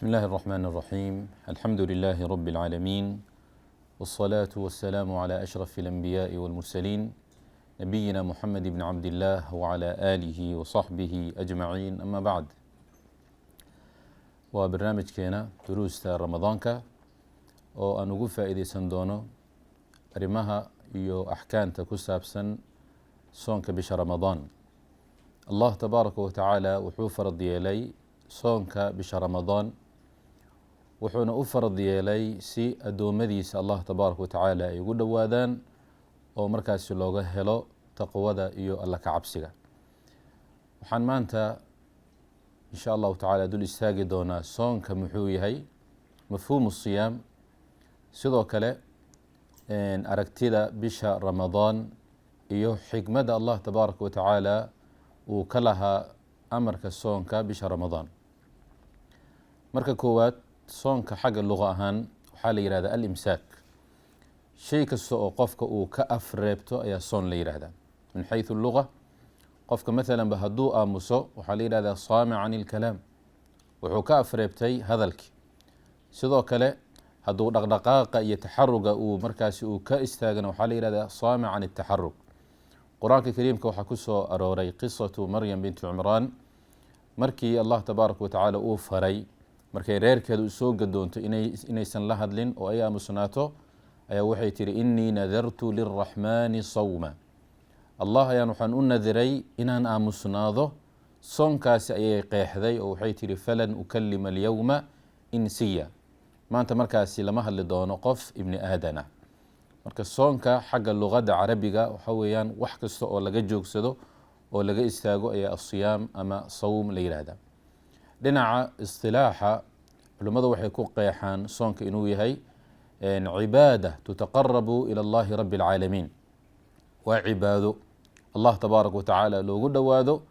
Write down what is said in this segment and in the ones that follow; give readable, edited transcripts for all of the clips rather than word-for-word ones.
بسم الله الرحمن الرحيم. الحمد لله رب العالمين، والصلاة والسلام على أشرف الأنبياء والمرسلين نبينا محمد بن عبد الله وعلى آله وصحبه أجمعين. أما بعد، وبرنامج كينا دروس رمضانك oo aan ugu faa'iideysan doono arrimaha iyo axkaamta ku saabsan soonka bisha Ramadaan. Allah tabaaraka wa tacaala wuxuu farad yeelay soonka bisha Ramadaan, wuxuuna u farad yeelay si adoomadiisa Allah tabaaraka wa tacaala ay ugu dhowaadaan oo markaasi looga helo taqwada iyo alla ka cabsiga. Waxaan maanta insha Allah tacaala dul istaagi doonaa soonka muxuu yahay, mafhuumu siyaam, sidoo kale aragtida bisha Ramadaan iyo xikmada Allah tabaaraka wa tacaala uu ka lahaa amarka soonka bisha Ramadaan. Marka koowaad, soonka xagga luqa ahaan waxaa la yidhahdaa al-imsaak. Shay kasta oo qofka uu ka afreebto ayaa soon la yidhahdaa. Min xayثu luqa, qofka maalanba hadduu aamuso waxaa la yidhahdaa saami can ilkalaam, wuxuu ka afreebtay hadalkii. sidoo kale hadduu dhaqdhaqaaqa iyo taxaruga uu markaasi uu ka istaagana waxaa la yidhahdaa saami can الtaxarug. qur-aanka kariimka waxaa ku soo arooray qisatu maryam binti cumraan, markii Allah tabaaraka wa tacaala uu faray markay reerkeedu soo gadoonto inaysan la hadlin oo ay aamusnaato, ayaa waxay tihi innii nadartu lilraxmaani sawma. Allah ayaan waxaan u nadiray inaan aamusnaado. soonkaasi ayay qeexday oo waxay tihi falan ukalima alyawma insiya. maanta markaasi lama hadli doono qof ibni aadana. marka soonka xagga luqadda carabiga waxa weeyaan wax kasta oo laga joogsado oo laga istaago ayaa asiyaam ama sawm la yidhaahdaa. dhinaca istilaaxa, culimmadu waxay ku qeexaan soonka inuu yahay cibaada tutaqarabu ila allahi rabbi alcaalamiin. waa cibaado Allah tabaaraka wa tacaala loogu dhowaado,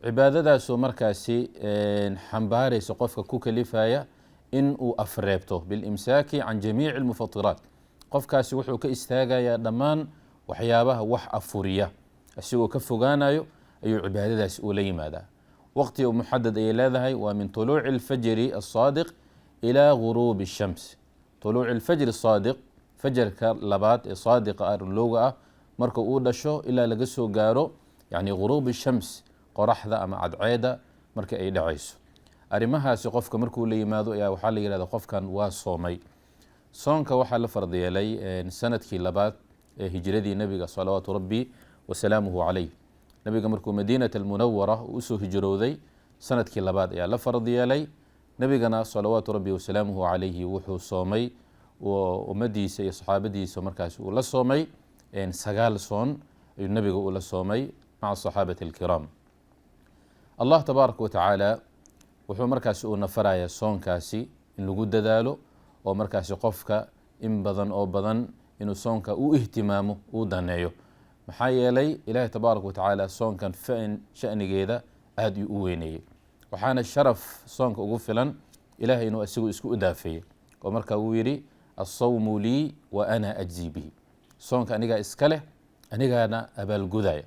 cibaadadaasoo markaasi xambaaraysa qofka ku kalifaya in uu afreebto bilimsaaki can jamiici almufatiraat. qofkaasi wuxuu ka istaagayaa dhammaan waxyaabaha wax afuriya, asigoo ka fogaanayo ayuu cibaadadaasi uu la yimaadaa. waqti muxadad ayay leedahay, waa min tuluuci alfajri alsaadiq ilaa guruubi الshams. tuluuci alfajri saadiq, fajarka labaad ee saadiqa arlowga ah, marka uu dhasho ilaa laga soo gaaro yani guruubi الshams, qoraxda ama cadceeda marka ay dhacayso. arrimahaasi qofka markuu la yimaado ayaa waxaa la yidhahda qofkan waa soomay. soonka waxaa la fard yeelay sanadkii labaad ee hijradii nabiga salawaatu rabbi wasalaamuhu calayh. nabiga markuu madiinat almunawara usoo hijrooday sanadkii labaad ayaa la fard yeelay. nabigana salawaatu rabbi wasalaamuhu calayhi wuxuu soomay oo ummadiisa iyo saxaabadiisa markaasi uu la soomay 9 soon ayuu nabiga uu la soomay maca saxaabati alkiraam. Allah tabaaraka wa tacaala wuxuu markaasi uu nafaraya soonkaasi in lagu dadaalo oo markaasi qofka in badan oo badan inuu soonka u ihtimaamo uu daneeyo. maxaa yeelay ilaahay tabaaraka wa tacaala soonkan shanigeeda aad u weyneeyey. waxaana sharaf soonka ugu filan ilaahay inuu asigu isku idaafeeyey oo marka uu yidhi asawmu lii wa ana ajzi bihi. soonka anigaa iska leh, anigaana abaalgudaya.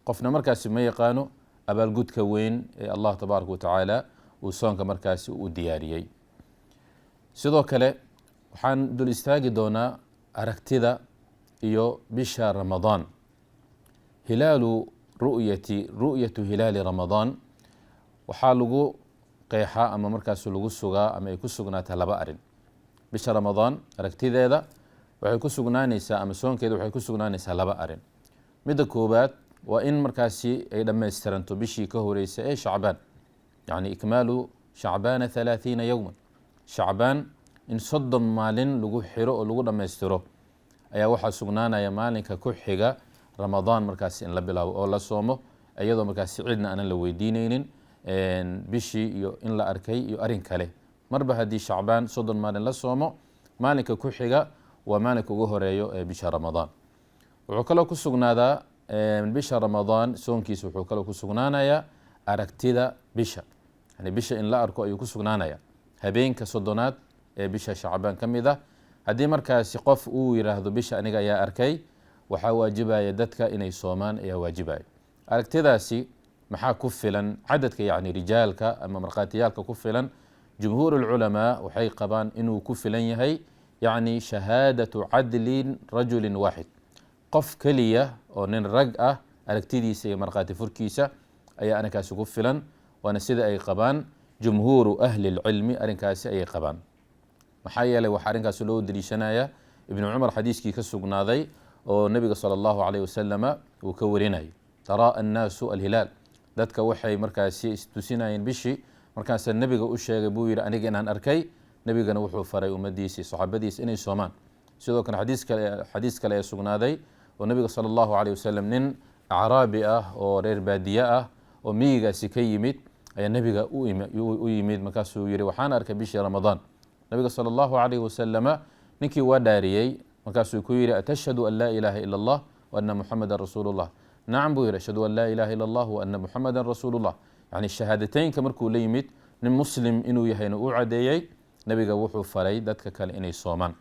qofna markaasi ma yaqaano abaalgudka weyn ee Allah tabaaraka wa tacaala uu soonka markaasi u diyaariyey. sidoo kale waxaan dul istaagi doonaa aragtida iyo bisha Ramadaan. ru'yatu hilaali Ramadaan waxaa lagu qeexaa ama markaasi lagu sugaa ama ay ku sugnaataa 2 arrin. bisha Ramadaan aragtideeda waxay ku sugnaanaysaa ama soonkeeda waxay ku sugnaanaysaa 2 arrin. midda koowaad waa in markaasi ay dhammaystiranto bishii ka horeysa ee Shacbaan, yani ikmaalu Shacbaana 30 yowman. Shacbaan in 30 maalin lagu xiro oo lagu dhammaystiro ayaa waxaa sugnaanaya maalinka ku xiga Ramadaan markaasi in la bilaabo oo la soomo, iyadoo markaasi cidna aanan la weydiineynin bishii iyo in la arkay iyo arrin kale. marba haddii Shacbaan 30 maalin la soomo, maalinka ku xiga waa maalinka ugu horeeyo ee bisha Ramadaan. wuxuu kaloo ku sugnaadaa bisha Ramadaan soonkiisa wuxuu kaloo ku sugnaanayaa aragtida bisha, yani bisha in la arko ayuu ku sugnaanaya habeenka 30aad ee bisha Shacbaan ka mid ah. haddii markaasi qof uu yiraahdo bisha aniga ayaa arkay, waxaa waajibaya dadka inay soomaan ayaa waajibaya. aragtidaasi maxaa ku filan cadadka, yani rijaalka ama markhaatiyaalka ku filan jumhuur ulculamaa waxay qabaan inuu ku filan yahay yacni shahaadatu cadlin rajulin waaxid, qof keliya oo nin rag ah aragtidiisa iyo markhaati furkiisa ayaa arrinkaasi ku filan, waana sida ay qabaan jumhuuru ahli lcilmi, arrinkaasi ayay qabaan. maxaa yeelay waxaa arrinkaasi loo daliishanaya ibnu cumar xadiiskii ka sugnaaday oo nabiga sala allahu calayh wasalama uu ka warinayay, taraa annaasu alhilaal, dadka waxay markaasi istusinayeen bishii, markaasaa nebiga u sheegay buu yidhi aniga inaan arkay, nebigana wuxuu faray ummadiisii saxaabadiisa inay soomaan. sidoo kale xadiis kale ee sugnaaday oo nabiga sala allahu calayh wasalam nin acraabi ah oo reer baadiye ah oo miyigaasi ka yimid ayaa nebiga u yimid, markaasuu yihi waxaan arkay bishii ramadaan. nabiga sala allahu calayh wasalama ninkii waa dhaariyey, markaasuu ku yihi atashhadu an laa ilaaha ila allah wa ana muxamadan rasuulullah. nacam buu yihi ashhadu an laa ilaha ila allah wa ana muxamadan rasuulullah. yani shahaadateynka markuu la yimid nin muslim inuu yahayna u cadeeyey, nabiga wuxuu faray dadka kale inay soomaan.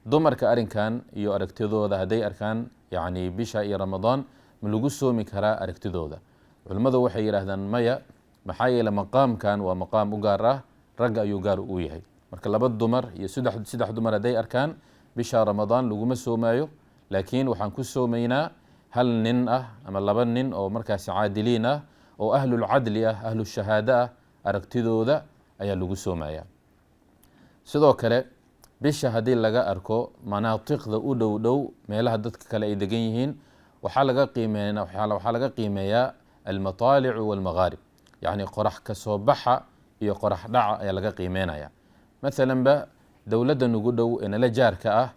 dumarka arrinkan iyo aragtidooda hadday arkaan yani bisha iyo ramadaan ma lagu soomi karaa aragtidooda? culimmadu waxay yidhaahdaan maya, maxaa yeele maqaamkan waa maqaam u gaar ah, ragga ayuu gaar u yahay. marka laba dumar iyo saddex dumar hadday arkaan bisha ramadaan laguma soomaayo, laakiin waxaan ku soomaynaa hal nin ah ama laba nin oo markaasi caadiliin ah oo ahlulcadli ah, ahlushahaado ah, aragtidooda ayaa lagu soomaya. sidoo kale bisha haddii laga arko manaatiqda u dhow dhow meelaha dadka kale ay degan yihiin, waxaa laga qiimeeyaa almataalicu walmaghaarib, yani qorax ka soo baxa iyo qorax dhaca ayaa laga qiimeynaya. maalan ba dowladda nugu dhow ee nala jaarka ah,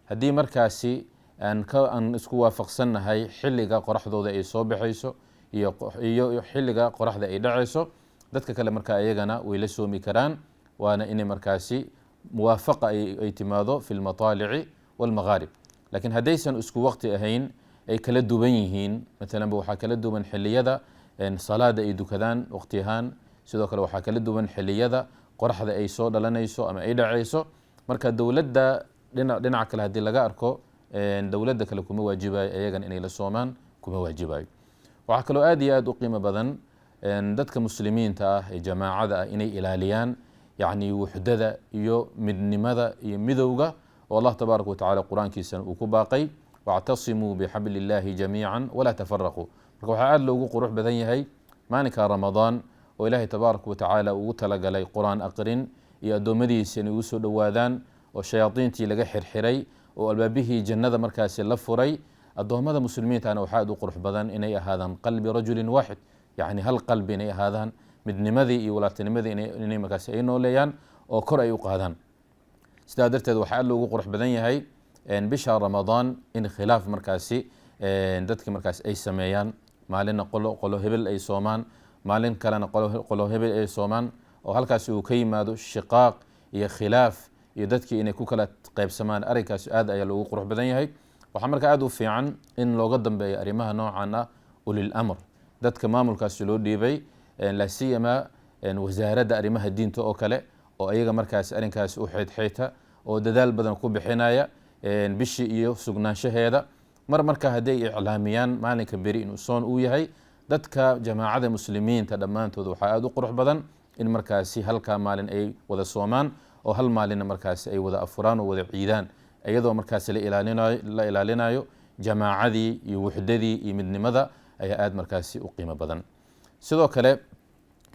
haddii markaasi aan isku waafaqsannahay xilliga qoraxdooda ay soo baxayso iyo xilliga qoraxda ay dhacayso, dadka kale markaa iyagana way la soomi karaan, waana inay markaasi muwaafaqa ay timaado fi lmataalici walmaghaarib. laakiin haddaysan isku waqti ahayn ay kala duwan yihiin, maalan ba waxaa kala duwan xiliyada salaada ay dukadaan waqti ahaan, sidoo kale waxaa kala duwan xiliyada qoraxda ay soo dhalanayso ama ay dhacayso. marka dowladda dhinaca kale haddii laga arko, dowladda kale kuma waajibayo iyagan inay la soomaan, kuma waajibayo. waxaa kaloo aad iyo aad u qiimo badan dadka muslimiinta ah ee jamaacada ah inay ilaaliyaan yani wuxdada iyo midnimada iyo midowga oo allah tabaaraka watacala qur-aankiisana uu ku baaqay, wactasimuu bixabli illaahi jamiican walaa tafaraquu. marka waxaa aad loogu qurux badan yahay maalinka ramadaan oo ilaahay tabaaraka watacaala ugu talagalay qur-aan aqrin iyo addoommadiisa inay ugu soo dhowaadaan, oo shayaadiintii laga xirxiray oo albaabihii jannada markaasi la furay. addoommada muslimiintana waxaa aad u qurux badan inay ahaadaan qalbi rajulin waaxid, yani hal qalbi inay ahaadaan, midnimadii iyo walaaltinimadii inay markaasi ay nooleeyaan oo kor ay u qaadaan. sidaa darteed waxaa aad loogu qurux badan yahay bisha ramadaan in khilaaf markaasi dadki markaasi ay sameeyaan, maalinna qolo hebel ay soomaan, maalin kalena qolo hebel ay soomaan, oo halkaasi uu ka yimaado shiqaaq iyo khilaaf iyo dadkii inay ku kala qaybsamaan. arrinkaasi aad ayaa loogu qurux badan yahay. waxaa marka aad u fiican in looga dambeeyo arrimaha noocan ah ulil amr, dadka maamulkaasi loo dhiibay, la siyama wasaaradda arrimaha diinta oo kale, oo ayaga markaasi arrinkaasi u xeydxeyta oo dadaal badan ku bixinaya bishii iyo sugnaanshaheeda. marka hadday iclaamiyaan maalinka beri inuu soon uu yahay, dadka jamaacada muslimiinta dhammaantood waxaa aad u qurux badan in markaasi halkaa maalin ay wada soomaan, oo hal maalinna markaasi ay wada afuraan oo wada ciidaan, iyadoo markaasi la ilaalinayo jamaacadii iyo wuxdadii iyo midnimada ayaa aad markaasi u qiimo badan. sidoo kale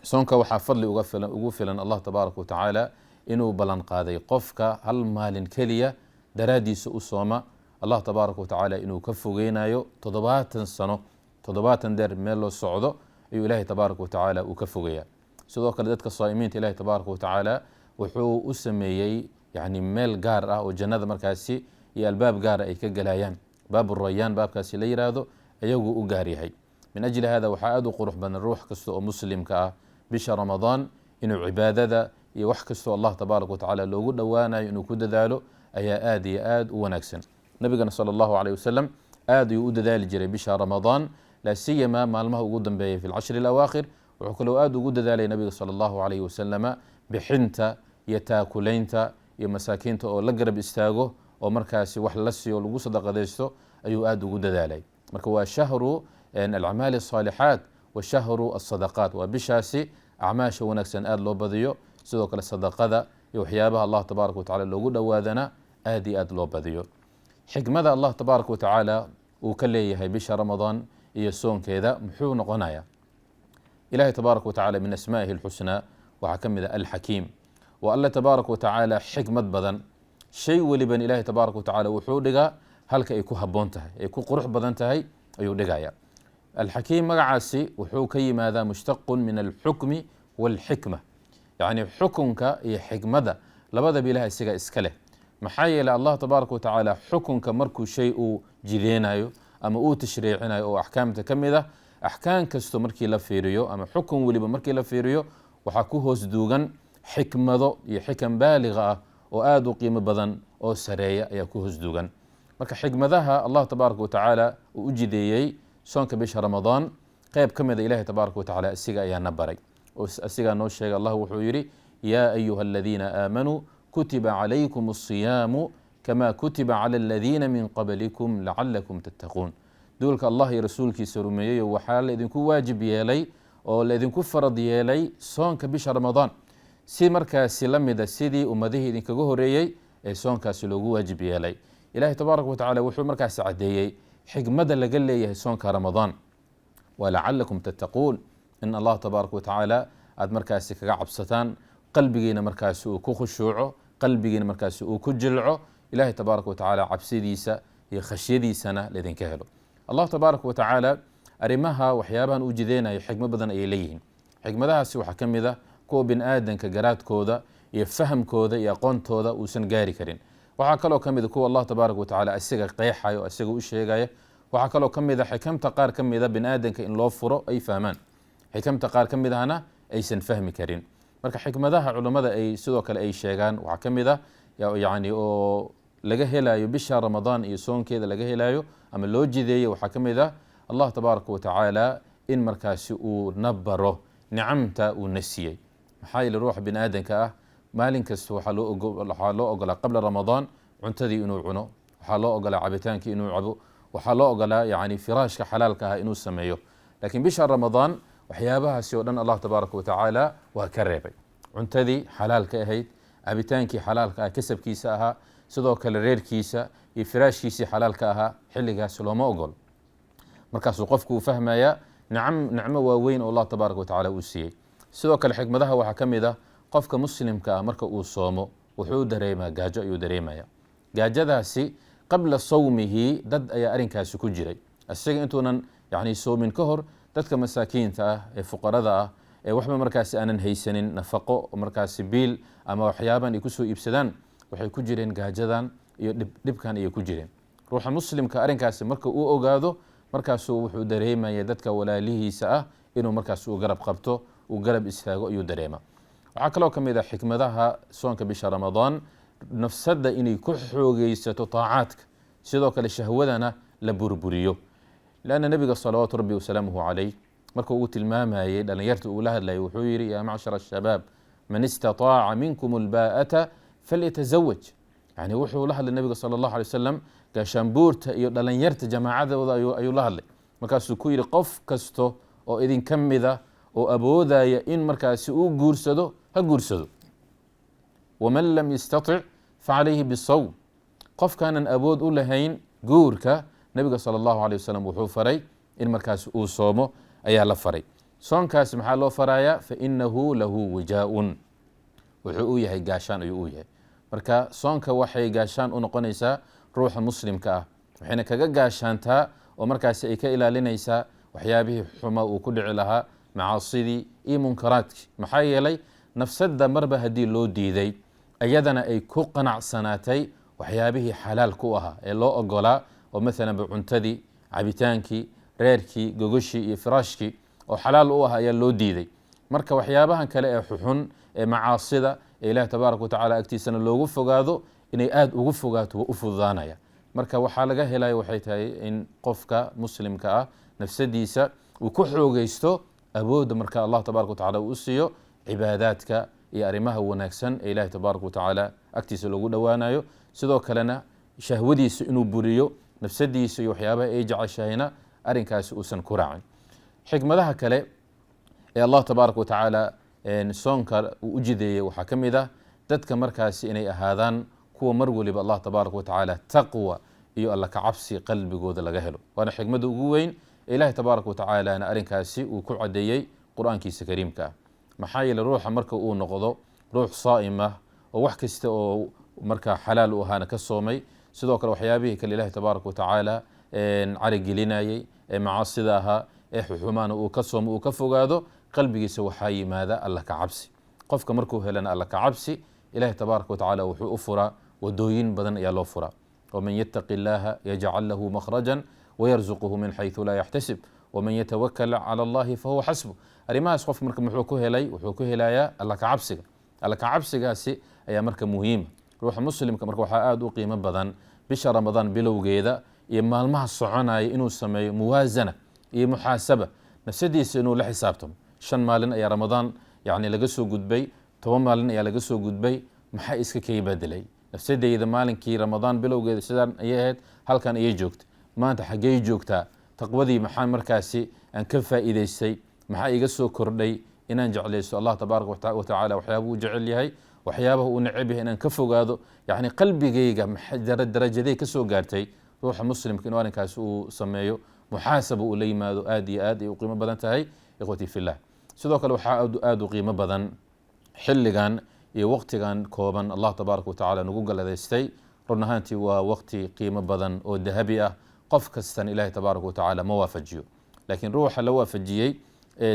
soonka waxaa fadli ugu filan allah tabaaraka watacaala inuu ballan qaaday qofka hal maalin keliya daraaddiisa u sooma, allah tabaaraka watacaala inuu ka fogeynayo 70 sano, 70 deer meel loo socdo ayuu ilaahay tabaaraka watacaala uu ka fogeeyaa. sidoo kale dadka saa'imiinta ilaahay tabaaraka watacaala wuxuu u sameeyey yani meel gaar ah oo jannada markaasi iyo albaab gaara ay ka galayaan, baabu rayaan baabkaasi la yiraahdo ayagu u gaar yahay. min ajli hada waxaa aad u qurux badan ruux kasta oo muslimka ah bisha ramadaan inuu cibaadada iyo wax kastoo allah tabaaraka watacaala loogu dhowaanayo inuu ku dadaalo ayaa aad iyo aad u wanaagsan. nabigana sala allahu alayh wasalam aad ayuu u dadaali jiray bisha ramadaan, laa siyama maalmaha ugu dambeeyay fi lcashri alawaakhir. wuxuu kaloo aad ugu dadaalay nabiga sala allahu alayh wasalama bixinta iyo taakulaynta iyo masaakiinta oo la garab istaago oo markaasi wax la siiyo lagu sadaqadaysto ayuu aad ugu dadaalay. marka waa shahru alacmaali الصaalixaat wa shahru الsadaqaat, waa bishaasi acmaasha wanaagsan aad loo badiyo, sidoo kale sadaqada iyo waxyaabaha allah tabaaraka watacaala loogu dhowaadana aad iyo aad loo badiyo. xikmada allah tabaaraka watacaala uu ka leeyahay bisha ramadaan iyo soonkeeda muxuu noqonayaa? ilahay tabaaraka watacaala min asmaa'ihi alxusnaa waxaa ka mid ah alxakiim, wa alla tabaaraka watacaala xikmad badan. shay weliban ilahay tabaaraka watacaala wuxuu dhigaa halka ay ku habboon tahay, ay ku qurux badan tahay ayuu dhigaya. alxakiim magacaasi wuxuu ka yimaadaa mushtaqun min alxukmi walxikma, yacni xukunka iyo xikmada labadaba ilahay isaga iska leh. maxaa yeelay allah tabaaraka watacaala xukunka markuu shay uu jideenayo ama uu tashriicinayo oo axkaamta ka mid ah, axkaam kasto markii la fiiriyo ama xukun weliba markii la fiiriyo waxaa ku hoos duugan xikmado iyo xikam baaliga ah oo aad u qiimo badan oo sareeya ayaa ku hoos duugan. marka xikmadaha allah tabaaraka watacaala uu u jideeyey soonka bisha ramadaan qayb ka mida ilahay tabaaraka watacaala isiga ayaa na baray oo asigaa noo sheegay. allah wuxuu yidhi yaa ayuha aladiina aamanuu kutiba calaykum asiyaamu kama kutiba cala aladiina min qablikum lacalakum tattaquun. duulka allah iyo rasuulkiisa rumeeyeyo waxaa laidinku waajib yeelay oo laidinku farad yeelay soonka bisha ramadaan si markaasi la mida sidii ummadihii idinkaga horeeyey ee soonkaasi loogu waajib yeelay. ilahay tabaaraka watacaala wuxuu markaasi caddeeyey xikmada laga leeyahay soonka ramadaan waa lacalakum tattaquun, in allah tabaaraka watacaala aad markaasi kaga cabsataan, qalbigiina markaasi uu ku khushuuco, qalbigiina markaasi uu ku jilco, ilahay tabaaraka watacaala cabsidiisa iyo khashyadiisana laydinka helo. allah tabaaraka watacaala arrimaha waxyaabahan uu jideenayo xikmo badan ayay leeyihiin. xikmadahaasi waxaa ka mid ah kuwa bini aadanka garaadkooda iyo fahamkooda iyo aqoontooda uusan gaari karin. waxaa kaloo ka mid a kuwa allah tabaaraka watacaala isaga qeexayo o isaga u sheegaya. waxaa kaloo ka mid a xikamta qaar ka mida bini aadanka in loo furo ay fahmaan, xikamta qaar ka mid ahna aysan fahmi karin. marka xikmadaha culummada ay sidoo kale ay sheegaan waxaa ka mid ah yani oo laga helayo bisha ramadaan iyo soonkeeda laga helayo ama loo jideeyo waxaa ka mid ah allah tabaaraka watacaala in markaasi uu na baro nicamta uu na siiyey. maxaa yeele ruuxa bini aadanka ah maalin kasta waxaa loo ogolaa qabla ramadaan cuntadii inuu cuno, waxaa loo ogolaa cabitaankii inuu cabo, waxaa loo ogolaa yani firaashka xalaalka ah inuu sameeyo. laakiin bisha ramadaan waxyaabahaasi oo dhan allah tabaaraka watacaala waa ka reebay. cuntadii xalaalka ahayd, cabitaankii xalaalka ah kasabkiisa ahaa, sidoo kale reerkiisa iyo firaashkiisii xalaalka ahaa xilligaas looma ogol. markaasuu qofku uu fahmaya nicmo waaweyn oo allah tabaaraka watacaala uu siiyey. sidoo kale xikmadaha waxaa ka mid ah qofka muslimka ah marka uu soomo wuxuu dareemaa gaajo ayuu dareemaya. gaajadaasi qabla sawmihi dad ayaa arrinkaasi ku jiray, isaga intuunan yani soomin ka hor dadka masaakiinta ah ee fuqarada ah ee waxba markaasi aanan haysanin nafaqo markaasi biil ama waxyaaban ay kusoo iibsadaan waxay ku jireen gaajadan iyo dhibkan ayay ku jireen. ruuxa muslimka arrinkaasi marka uu ogaado markaasuu wuxuu dareemaya dadka walaalihiisa ah inuu markaas uu garab qabto, uu garab istaago ayuu dareema. waxaa kaloo ka mid ah xikmadaha soonka bisha ramadaan nafsadda inay ku xoogeysato taacaadka, sidoo kale shahwadana la burburiyo. lanna nabiga salawaatu rabbi wasalaamuhu calayh marka uu tilmaamayey dhalinyarta uu la hadlayay wuxuu yidhi yaa macshara ashabaab man istataaca minkum albaa'ata falyatazawaj. yani wuxuu la hadlay nabiga sala allahu alay wasalam gaashaanbuurta iyo dhalinyarta jamaacadooda ayuu la hadlay. markaasuu ku yidhi qof kasto oo idinka mida oo awoodaya in markaasi uu guursado ha guursado, waman lam yastatic facalayhi bisawm. qofkaanan awood u lahayn guurka nabiga sala allahu alay wasalam wuxuu faray in markaasi uu soomo ayaa la faray. soonkaasi maxaa loo farayaa? fainahu lahu wijaaun, wuxuu u yahay gaashaan ayuu u yahay. marka soonka waxay gaashaan u noqonaysaa ruuxa muslimka ah, waxayna kaga gaashaantaa oo markaasi ay ka ilaalinaysaa waxyaabihii xuma uu ku dhici lahaa, macaasidii iyo munkaraadkii. maxaa yeelay nafsadda marba haddii loo diiday ayadana ay ku qanacsanaatay waxyaabihii xalaalka u ahaa ee loo ogolaa oo maalanba cuntadii, cabitaankii, reerkii, gogoshii iyo firaashkii oo xalaal u ah ayaa loo diiday. marka waxyaabahan kale ee xuxun ee macaasida ee ilaah tabaaraka watacaala agtiisana loogu fogaado inay aada ugu fogaato waa u fududaanaya. marka waxaa laga helaya waxay tahay in qofka muslimka ah nafsadiisa uu ku xoogeysto awoodda marka allah tabaaraka watacaala uu u siiyo cibaadaadka iyo arrimaha wanaagsan ee ilaah tabaaraka watacaala agtiisa loogu dhowaanayo. sidoo kalena shahwadiisa inuu buriyo, nafsadiisa iyo waxyaabaha ay jeceshahayna arrinkaasi uusan ku raacin. xikmadaha kale ee allah tabaaraka watacaala soonka uu u jideeyey waxaa ka mid ah dadka markaasi inay ahaadaan kuwa mar waliba Allah tabaaraka wa tacaala taqwa iyo alla ka cabsi qalbigooda laga helo waana xigmada ugu weyn ilaahay tabaaraka wa tacaala arrinkaasi uu ku cadeeyey quraankiisa kariimka maxaa yeelay ruuxa marka uu noqdo ruux saa'im ah oo wax kasta oo marka xalaal u ahaana ka soomay sidoo kale waxyaabihii kale ilaahay tabaaraka wa tacaala carigelinayay macaasida ahaa xumaana uu ka soomo uu ka fogaado qalbigiisa waxaa yimaada alla ka cabsi qofka markuu helana alla ka cabsi ilaahay tabaaraka wa tacaala wuxuu u furaa wadooyin badan ayaa loo furaa waman yattaqi illaaha yajcal lahu makhrajan wayarzuquhu min xayثu laa yaxtasib waman yatawakal cala allahi fahuwa xasbu arrimahaas qof marka muxuu ku helay wuxuu ku helayaa alla ka cabsiga alla ka cabsigaasi ayaa marka muhiima ruuxa muslimka marka waxaa aada u qiimo badan bisha ramadaan bilowgeeda iyo maalmaha soconaya inuu sameeyo muwaasana iyo muxaasaba nafsadiisa inuu la xisaabtamo 5 maalin ayaa ramadaan yani laga soo gudbay 10 maalin ayaa laga soo gudbay maxaa iska kay bedelay nafsadeyda maalinkii ramadaan bilowgeeda sidaan ayay ahayd halkan ayay joogtay maanta xaggee joogtaa taqwadii maxaa markaasi aan ka faa'iidaystay maxaa iga soo kordhay inaan jeclaysto Allah tabaaraka wa tacaala waxyaabaha uu jecel yahay waxyaabaha uu neceb yahay inaan ka fogaado yani qalbigayga darajaday ka soo gaartay ruuxa muslimka inuu arrinkaasi uu sameeyo muxaasaba uu la yimaado aad iyo aad ay u qiimo badan tahay ikhwatii fillah sidoo kale waxaa aad u qiimo badan xilligan iyo waqtigan kooban Allah tabaaraka wa tacaala nagu galadaystay run ahaantii waa waqti qiimo badan oo dahabi ah qof kastan ilaahay tabaaraka wa tacaala ma waafajiyo laakiin ruuxa la waafajiyey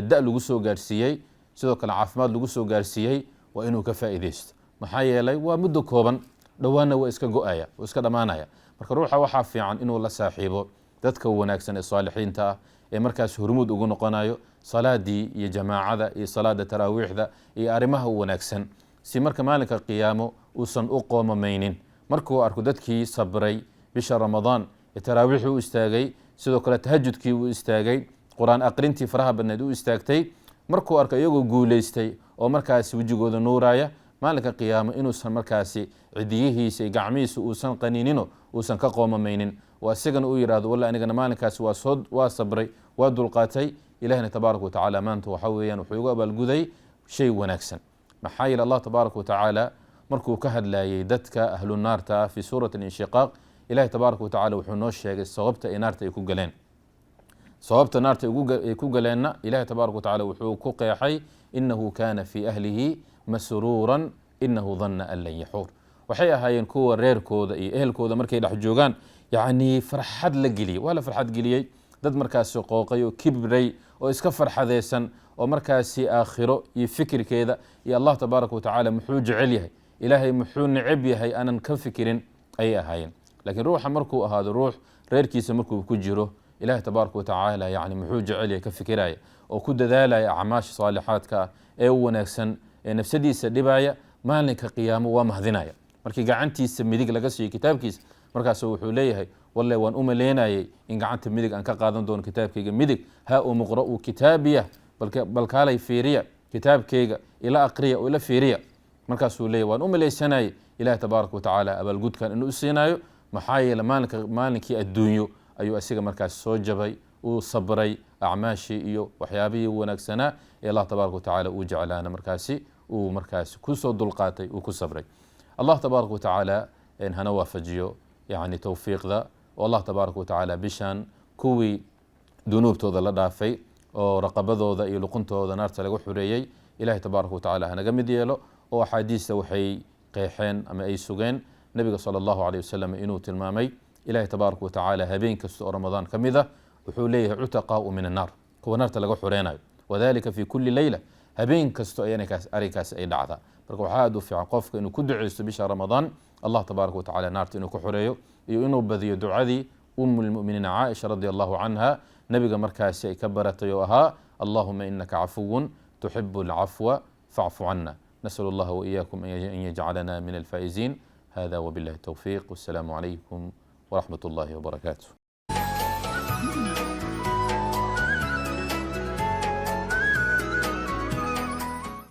da lagu soo gaarsiiyey sidoo kale caafimaad lagu soo gaarsiiyey waa inuu ka faa'iidaysto maxaa yeelay waa muddo kooban dhowaanna waa iska go'aya waa iska dhammaanaya marka ruuxa waxaa fiican inuu la saaxiibo dadka wanaagsan ee saalixiinta ah ee markaas hormuud ugu noqonayo salaadii iyo jamaacada iyo salaada taraawiixda iyo arrimaha wanaagsan si marka maalinka qiyaamo uusan u qoomamaynin markuu arko dadkii sabray bisha ramadaan ee taraawiixii u istaagay sidoo kale tahajudkii u istaagay quraan aqrintii faraha badneed u istaagtay markuu arko iyagoo guulaystay oo markaasi wejigooda nuuraya maalinka qiyaamo inuusan markaasi cidiyihiisa iyo gacmihiisa uusan qaniinino uusan ka qoomamaynin waa isagana uu yidhaahdo walla anigana maalinkaasi waa sabray waa dulqaatay ilaahina tabaaraka wa tacaala maanta waxa weeyaan wuxuu ugu abaalguday shay wanaagsan maxaa yeele Allah tabaaraka wa tacaala markuu ka hadlayay dadka ahlu naarta fi suurati al-inshiqaaq ilaahi tabaaraka wa tacaala wuxuu noo sheegay sababta ay naarta ay ku galeen sababta naarta ay ku galeenna ilaahi tabaaraka wa tacaala wuxuu ku qeexay innahu kaana fi ahlihi masruuran innahu dhanna an lan yaxuur waxay ahaayeen kuwa reerkooda iyo ehelkooda markay dhex joogaan yacni farxad la geliyey waa la farxad geliyey dad markaasi qooqay oo kibray oo iska farxadeysan oo markaasi aakhiro iyo fikirkeeda iyo Allah tabaaraka wa tacaala muxuu jecel yahay ilaahay muxuu neceb yahay aanan ka fikirin ayay ahaayeen laakiin ruuxa markuu ahaado ruux reerkiisa markuu ku jiro ilaahay tabaaraka wa tacaala yani muxuu jecel yahay ka fikiraya oo ku dadaalaya acmaasha saalixaadka ee wanaagsan ee nafsadiisa dhibaya maalinka qiyaamo waa mahdinaya markii gacantiisa midig laga siiyo kitaabkiisa markaas wuxuu leeyahay walle waan u maleynayay in gacanta midig aan ka qaadan doono kitaabkayga midig ha u muqra'u kitaabiya bal kaalay fiiriya kitaabkayga ila aqriya oo ila fiiriya markaasuu leeyahay waan u maleysanayay ilaahay tabaaraka wa tacaala abaalgudkan inuu siinayo maxaa yeele maalinkii adduunyo ayuu asiga markaas soo jabay uu sabray acmaashii iyo waxyaabihii wanaagsanaa ee Allah tabaaraka wa tacaala uu jeclaana markaasi ku soo dulqaatay uu ku sabray Allah tabaaraka wa tacaala hana waafajiyo يعني توفيقda oo Allah tabaaraka wa tacaala bishan kuwii dunuubtooda la dhaafay oo raqabadooda iyo luquntooda naarta lagu xureeyay ilaahay tabaaraka wa tacaala hanaga mid yeelo oo axaadiista waxay qeexeen ama ay sugeen nabiga sallallahu alayhi wasallam inuu tilmaamay ilaahay tabaaraka wa tacaala habeen kasta oo ramadaan ka mid ah wuxuu leeyahay utaqaa min an-naar kuwa naarta laga xureenayo wadaalika fi kulli layla habeen kasta oo arrinkaas ay dhacdaa marka waxaa aad u fiican qofka inuu ku duceysto bisha ramadaan الله تبارك وتعالى نارت إنه كحريو إنه بذي دعادي المؤمنين عائشة رضي الله عنها نبي مركاسي كبرت يوها اللهم إنك عفو تحب العفو فاعف عنا نسأل الله وإياكم أن يجعلنا من الفائزين هذا وبالله التوفيق والسلام عليكم ورحمة الله وبركاته